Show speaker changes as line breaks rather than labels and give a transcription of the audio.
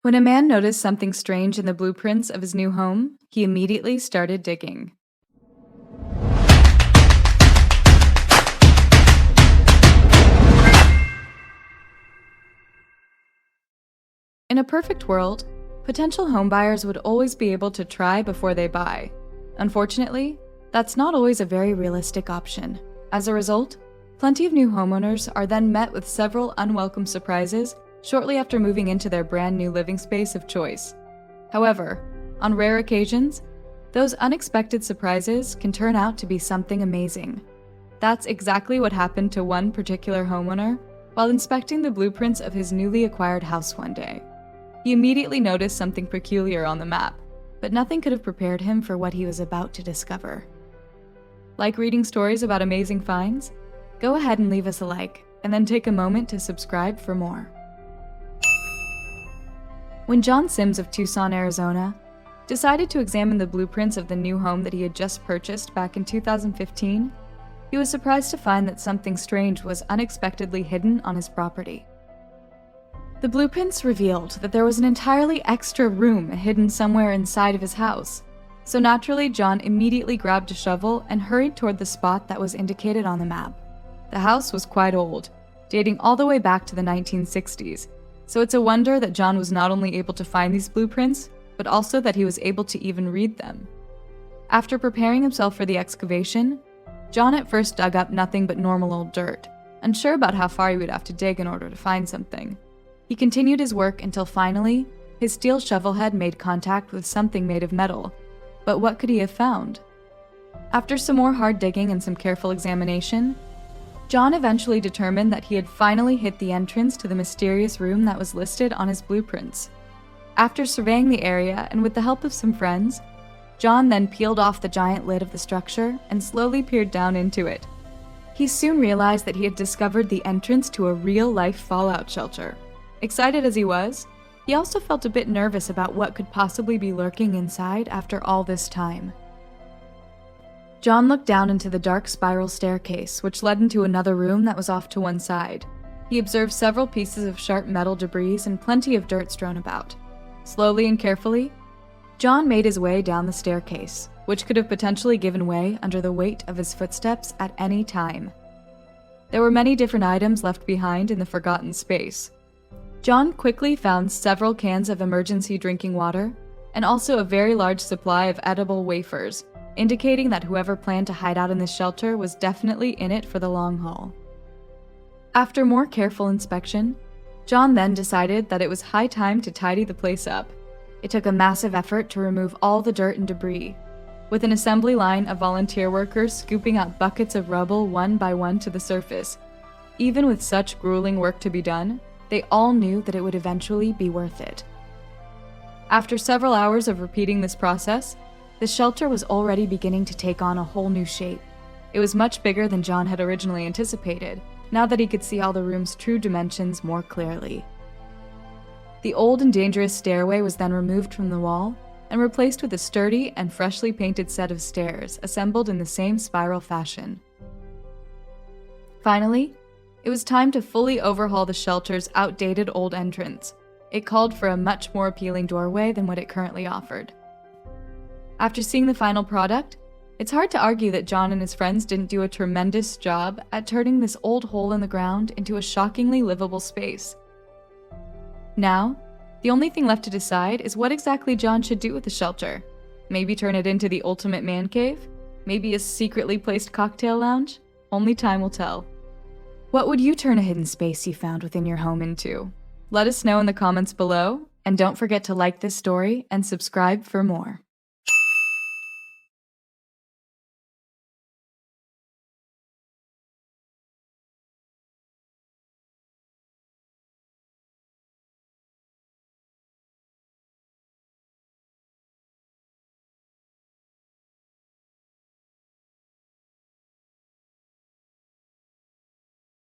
When a man noticed something strange in the blueprints of his new home, he immediately started digging. In a perfect world, potential homebuyers would always be able to try before they buy. Unfortunately, that's not always a very realistic option. As a result, plenty of new homeowners are then met with several unwelcome surprises shortly after moving into their brand new living space of choice. However, on rare occasions, those unexpected surprises can turn out to be something amazing. That's exactly what happened to one particular homeowner while inspecting the blueprints of his newly acquired house one day. He immediately noticed something peculiar on the map, but nothing could have prepared him for what he was about to discover. Like reading stories about amazing finds? Go ahead and leave us a like, and then take a moment to subscribe for more. When John Sims of Tucson, Arizona, decided to examine the blueprints of the new home that he had just purchased back in 2015, he was surprised to find that something strange was unexpectedly hidden on his property. The blueprints revealed that there was an entirely extra room hidden somewhere inside of his house, so naturally John immediately grabbed a shovel and hurried toward the spot that was indicated on the map. The house was quite old, dating all the way back to the 1960s, so it's a wonder that John was not only able to find these blueprints, but also that he was able to even read them. After preparing himself for the excavation, John at first dug up nothing but normal old dirt, unsure about how far he would have to dig in order to find something. He continued his work until finally, his steel shovel head made contact with something made of metal. But what could he have found? After some more hard digging and some careful examination, John eventually determined that he had finally hit the entrance to the mysterious room that was listed on his blueprints. After surveying the area and with the help of some friends, John then peeled off the giant lid of the structure and slowly peered down into it. He soon realized that he had discovered the entrance to a real-life fallout shelter. Excited as he was, he also felt a bit nervous about what could possibly be lurking inside after all this time. John looked down into the dark spiral staircase, which led into another room that was off to one side. He observed several pieces of sharp metal debris and plenty of dirt strewn about. Slowly and carefully, John made his way down the staircase, which could have potentially given way under the weight of his footsteps at any time. There were many different items left behind in the forgotten space. John quickly found several cans of emergency drinking water and also a very large supply of edible wafers, indicating that whoever planned to hide out in this shelter was definitely in it for the long haul. After more careful inspection, John then decided that it was high time to tidy the place up. It took a massive effort to remove all the dirt and debris, with an assembly line of volunteer workers scooping out buckets of rubble one by one to the surface. Even with such grueling work to be done, they all knew that it would eventually be worth it. After several hours of repeating this process, the shelter was already beginning to take on a whole new shape. It was much bigger than John had originally anticipated, now that he could see all the room's true dimensions more clearly. The old and dangerous stairway was then removed from the wall and replaced with a sturdy and freshly painted set of stairs assembled in the same spiral fashion. Finally, it was time to fully overhaul the shelter's outdated old entrance. It called for a much more appealing doorway than what it currently offered. After seeing the final product, it's hard to argue that John and his friends didn't do a tremendous job at turning this old hole in the ground into a shockingly livable space. Now, the only thing left to decide is what exactly John should do with the shelter. Maybe turn it into the ultimate man cave? Maybe a secretly placed cocktail lounge? Only time will tell. What would you turn a hidden space you found within your home into? Let us know in the comments below, and don't forget to like this story and subscribe for more.